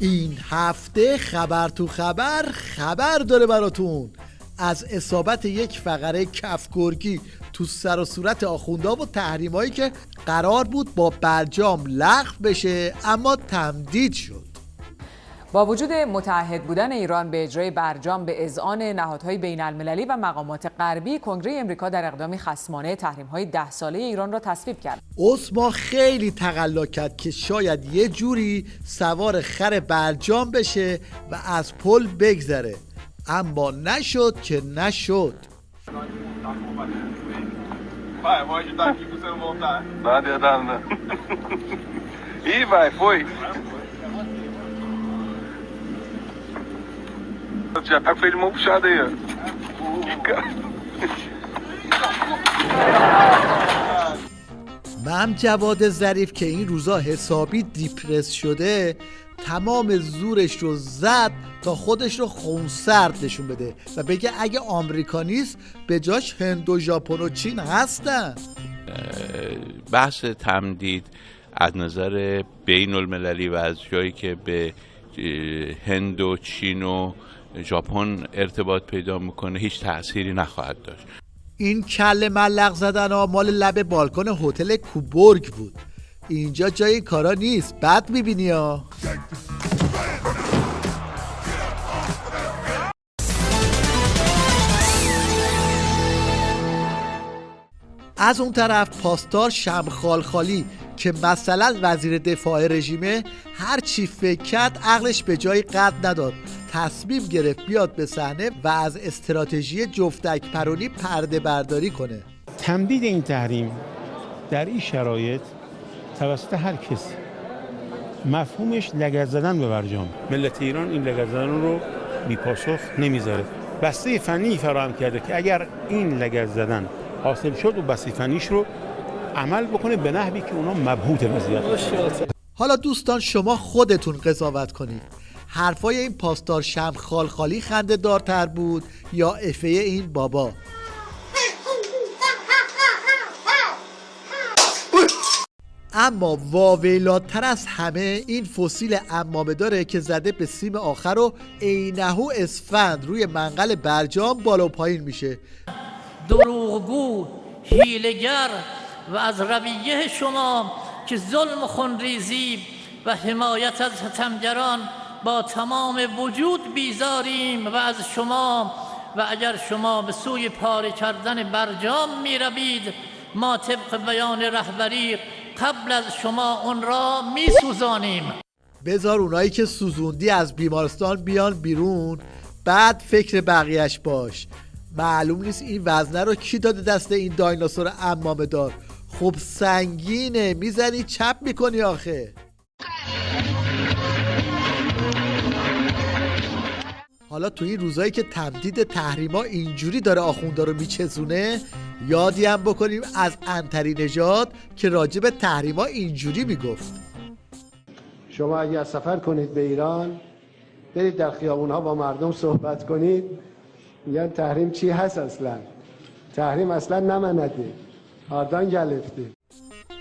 این هفته خبر تو خبر داره براتون از اصابت یک فقره کفگرگی تو سر و صورت آخوندا و تحریمایی که قرار بود با برجام لغو بشه اما تمدید شد. با وجود متعهد بودن ایران به اجرای برجام به اذعان نهادهای بین المللی و مقامات غربی، کنگره امریکا در اقدامی خصمانه تحریم‌های 10 ساله ایران را تصویب کرد. اسما خیلی تقلا کرد که شاید یه جوری سوار خر برجام بشه و از پل بگذره، اما نشد که نشد. Já fez uma puxada aí, ó. مم جواد ظریف که این روزا حسابی دیپرس شده تمام زورش رو زد تا خودش رو خونسرد نشون بده و بگه اگه آمریکا نیست به جاش هند و ژاپن و چین هستن. بحث تمدید از نظر بین المللی و از جایی که به هند و چین و ژاپن ارتباط پیدا میکنه هیچ تأثیری نخواهد داشت. این کله ملق زدن ها مال لب بالکن هتل کوبورگ بود. اینجا جای این کارا نیست، بد میبینی ها. از اون طرف پاسدار شمخالخالی که مثلا وزیر دفاع رژیمه هر چی فکر کرد عقلش به جای قد نداد، تصمیم گرفت بیاد به صحنه و از استراتژی جفتک پرونی پرده برداری کنه. تمدید این تحریم در این شرایط توسط هر کسی مفهومش لگد زدن به برجام. ملت ایران این لگد زدن رو بی پاسخ نمیذاره. بسته فنی فراهم کرده که اگر این لگد زدن حاصل شد و بسته فنیش رو عمل بکنه به نحوی که اونا مبهوت وضعیت. حالا دوستان شما خودتون قضاوت کنید. حرفای این پاسدار شمخالخالی خنده دارتر بود یا افه این بابا؟ اما واویلاتر از همه این فسیل عمامه داره که زده به سیم آخر و عینهو اسفند روی منقل برجام بالا و پایین میشه. دروغگو، حیله‌گر و از رویه شما که ظلم و خونریزی و حمایت از ستمگران با تمام وجود بیزاریم و از شما و اگر شما به سوی پاره کردن برجام می روید ما طبق بیان رهبری قبل از شما اون را می سوزانیم. بذار اونایی که سوزوندی از بیمارستان بیان بیرون بعد فکر بقیهش باش. معلوم نیست این وزنه رو کی داده دست این دایناسور عمامه دار. خب سنگینه، میزنی چپ میکنی آخه. حالا تو این روزایی که تمدید تحریما اینجوری داره آخوندا رو میچزونه، یادی هم بکنیم از عنتری نژاد که راجع به تحریما اینجوری میگفت: شما اگر سفر کنید به ایران، برید در خیابونها با مردم صحبت کنید، میگن تحریم چی هست اصلا؟ تحریم اصلا نمنده، آردان گلفته.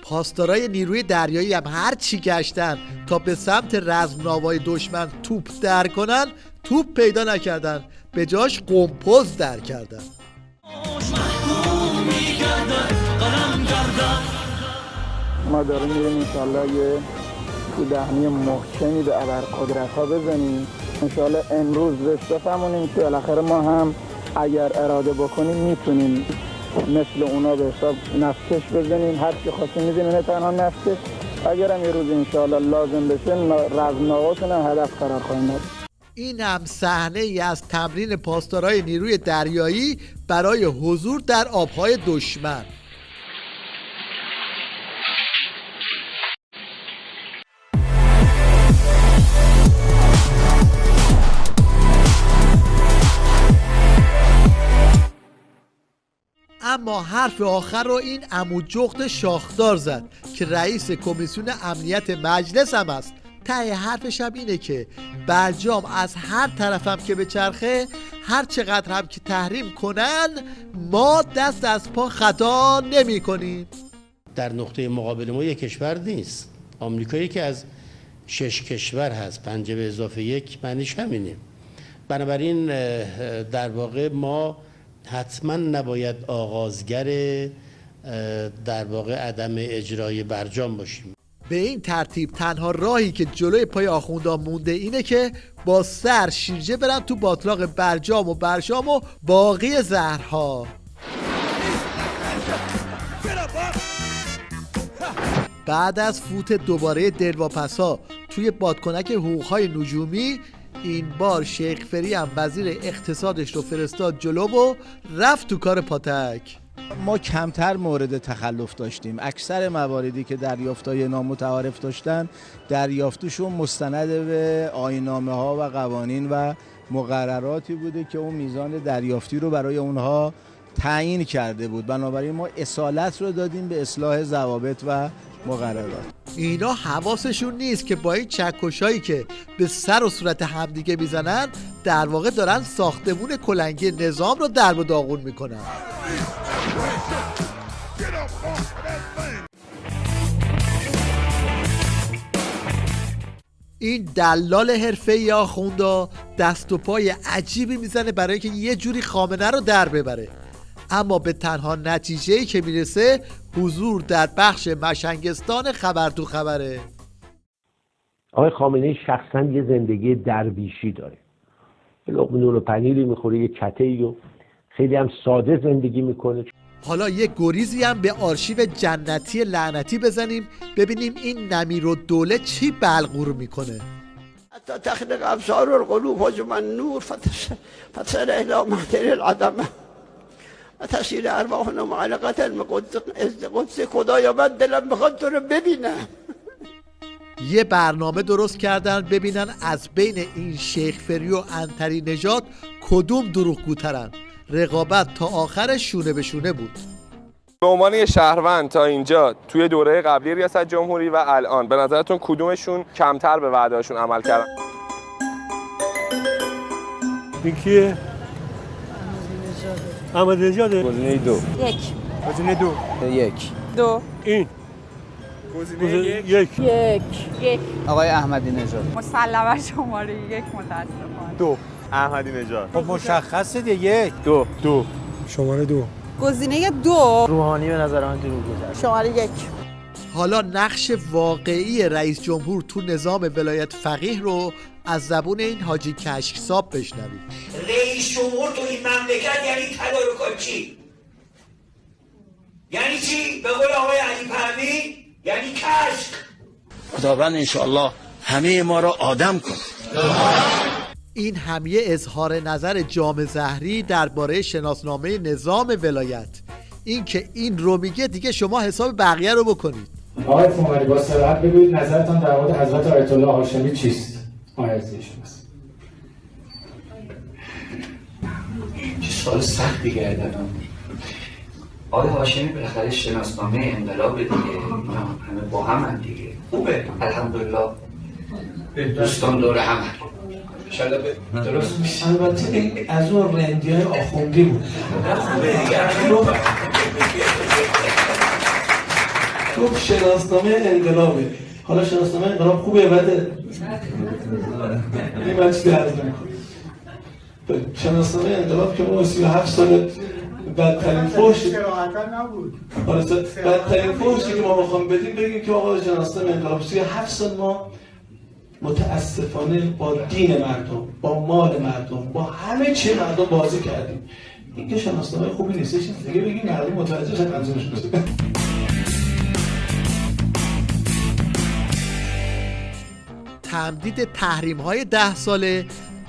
پاسدارای نیروی دریایی هم هر چی گشتن تا به سمت رزمناوای دشمن توپ در کنن، توپ پیدا نکردن، به جاش قمپز در کردن. ما داریم میریم انشالله یه دهنی محکمی به ابرقدرت ها بزنیم. انشالله امروز بهش بفهمونیم که بالاخره ما هم اگر اراده بکنیم میتونیم مثل اونا به حساب نفکش بزنیم. هر چی خواستیم میزنیم، نه تنها نفکش، اگر هم یه روز انشالله لازم بشه رزمناواشون هم هدف قرار خواهیم داد. این هم صحنه ای از تمرین پاسدارای نیروی دریایی برای حضور در آبهای دشمن. اما حرف آخر رو این عمو جغد شاخدار زد که رئیس کمیسیون امنیت مجلس هم است. ته حرفش هم اینه که برجام از هر طرفم که به چرخه، هر چقدر هم که تحریم کنن ما دست از پا خطا نمی کنیم. در نقطه مقابل ما یک کشور نیست. آمریکایی که از 6 کشور هست، 5 به اضافه 1 معنیش همینه. بنابراین در واقع ما حتما نباید آغازگر در واقع عدم اجرای برجام باشیم. به این ترتیب تنها راهی که جلوی پای آخوندا مونده اینه که با سر شیرجه برن تو باتلاق برجام و برشام و باقی زهرها. بعد از فوت دوباره دلواپس‌ها توی بادکنک حقوق‌های نجومی، این بار شیخ فری هم وزیر اقتصادش رو فرستاد جلو و رفت تو کار پاتک. ما کمتر مورد تخلف داشتیم. اکثر مواردی که دریافتای نامتعارف داشتن دریافتشون مستند به آیین‌نامه‌ها و قوانین و مقرراتی بوده که اون میزان دریافتی رو برای اونها تعیین کرده بود. بنابراین ما اصالت رو دادیم به اصلاح ضوابط و مقررات. اینا حواسشون نیست که با این چکشایی که به سر و صورت همدیگه میزنن در واقع دارن ساختمون کلنگی نظام رو درب و داغون میکنن. این دلال حرفه‌ای آخوندا دست و پای عجیبی میزنه برای اینکه یه جوری خامنه رو در ببره، اما به تنها نتیجه‌ای که میرسه حضور در بخش مشنگستان خبر تو خبره. آقای خامنه‌ای شخصا یه زندگی درویشی داره، لقمه نون و پنیری میخوره، یه کته‌ای و خیلی هم ساده زندگی میکنه. حالا یه گریزی هم به آرشیو جنتی لعنتی بزنیم ببینیم این نمیرالدوله چی بلغور میکنه. حتی تخلق ابصار القلوب حجم النور فتصل الى محضر العدم و تسیر ارواحنا معلقه قدس خدایا من دلم میخواد تو رو ببینم. یه برنامه درست کردن ببینن از بین این شیخ فری و عنتری نژاد کدوم دروغگوترن. رقابت تا آخر شونه به شونه بود. به عنوان یه شهروند تا اینجا توی دوره قبلی ریاست جمهوری و الان به نظرتون کدومشون کمتر به وعده‌هاشون عمل کردن؟ این کیه؟ احمدی نژاده. گزینه 2. 1. گزینه 2. 1. 2. این. گزینه 1. 1. آقای احمدی نژاد. مسلماً شماره 1 متأسفانه. 2. احمدی نژاد. خب مشخصه دیگه. 1. 2. 2. شماره 2. گزینه 2. روحانی به نظر من دروغ گفت. شماره 1. حالا نقش واقعی رئیس جمهور تو نظام ولایت فقیه رو از زبون این حاجی کشکساب بشنوید. رئیس جمهور تو این مملکت یعنی تدارکاتچی. یعنی چی؟ به قول آقای علی پروین یعنی کشک. خداوند انشاءالله همه ما را آدم کن. این همیه اظهار نظر جام زهری درباره شناسنامه نظام ولایت. این که این رو میگه دیگه شما حساب بقیه رو بکنید. آقای فومانی با صراحت بگویید نظرتان در مورد حضرت آیت الله هاشمی چیست؟ آقای عزیزشونست. چه سوال سختی گردن. آقای هاشمی بالاخره شناسنامه انقلاب دیگه، همه با هم دیگه. خوبه الحمدلله. دوستان دور هم درست. البته از اون رندی‌های آخوندی بود. خوب شناسنامه انقلابه. حالا شناسنامه انقلاب خوبه یا بده؟ این من چیزی عرض نکنم. شناسنامه انقلاب که ما 37 سال بدترین فحشی بدترین فحشی که ما بخوام بدیم بگیم که آقا شناسنامه انقلاب 37 سال ما متاسفانه با دین مردم، با مال مردم، با همه چی مردم بازی کردیم. این که شناسنامه خوبی نیستش دیگه بگیم مردم متوجه شدن منظورش بشه. تمدید تحریم‌های 10 ساله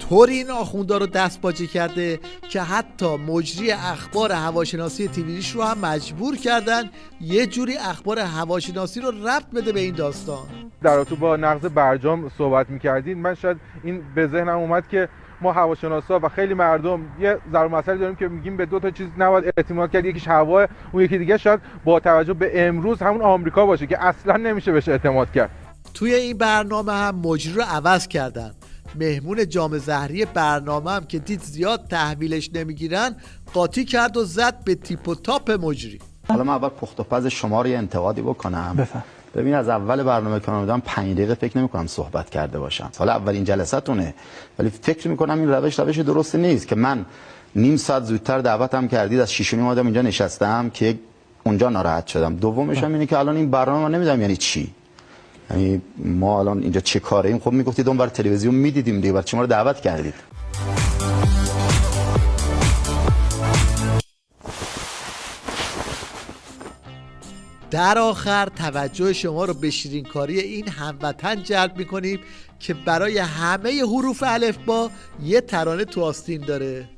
طوری این آخوندا رو دستباجی کرده که حتی مجری اخبار هواشناسی تیویش رو هم مجبور کردن یه جوری اخبار هواشناسی رو ربط بده به این داستان. در رابطه با نقض برجام صحبت می‌کردین، من شاید این به ذهنم اومد که ما هواشناسا و خیلی مردم یه ضرب مسئله داریم که میگیم به 2 تا چیز نباید اعتماد کرد، یکیش هوا، اون یکی دیگه شاید با توجه به امروز همون آمریکا باشه که اصلا نمیشه بهش اعتماد کرد. توی این برنامه هم مجری رو عوض کردن. مهمون جام زهری برنامه هم که دید زیاد تحویلش نمیگیرن قاطی کرد و زد به تیپ و تاپ مجری. حالا من اول پخت و پز شما رو یه انتقادی بکنم. بفهم. ببین از اول برنامه که اومدم 5 دقیقه فکر نمی‌کنم صحبت کرده باشم. حالا اولین جلسه‌تونه، ولی فکر می‌کنم این روش درستی نیست که من نیم ساعت زودتر دعوتم کردید از 6:30 اومدم اینجا نشستم که اونجا ناراحت شدم. دومش هم اینه که الان این برنامه من نمیدونم یعنی چی. یعنی ما الان اینجا چه کاره ایم؟ خب میگفتید اون بر تلویزیون میدیدیم دیگه، برای چی ما رو دعوت کردید؟ در آخر توجه شما رو به شیرینکاری این هموطن جلب میکنیم که برای همه حروف الفبا یه ترانه تو آستین داره.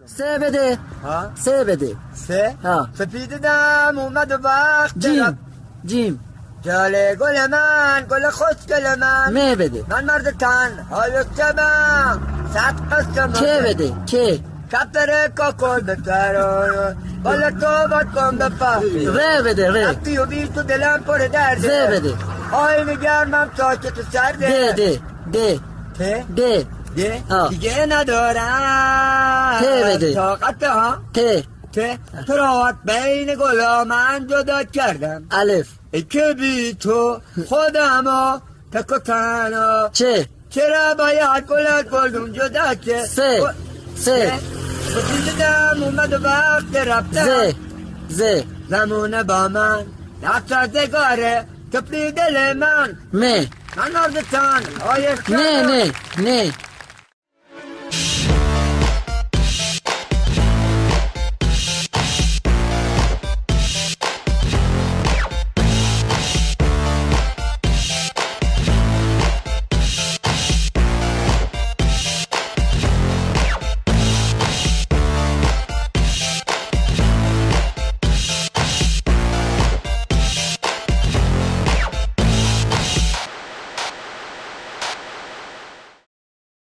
سه بده. ها؟ سه بده. سه؟ ها. سپید دم اومد و وقت جیم. جیم. جاله گل من، گل خوشگل من. مه بده. من مرد تن حال شبم 100 قسم. که بده. که کپر کاکل بتران بالا تو باد کن بفهمی. ره بده. ره رفتی و بیش تو دلم پر درده. زه بده. آینه گرمم ساکت و سرده. ده. ده. ته؟ ده. ده؟ آه. دیگه ندارم ته بده. طاقت ها. ته. ته؟ تو راحت بین گلا من جدا کردم. الف. ای که بی تو خودمو تک و تنها. چه؟ چرا باید گل از گلدون جدا که؟ سه. بسیدم اومد و وقت رفتم. زه. زمونه با من نفتردگاره تپلی دل من. مه. من نردتان آیستم. نه.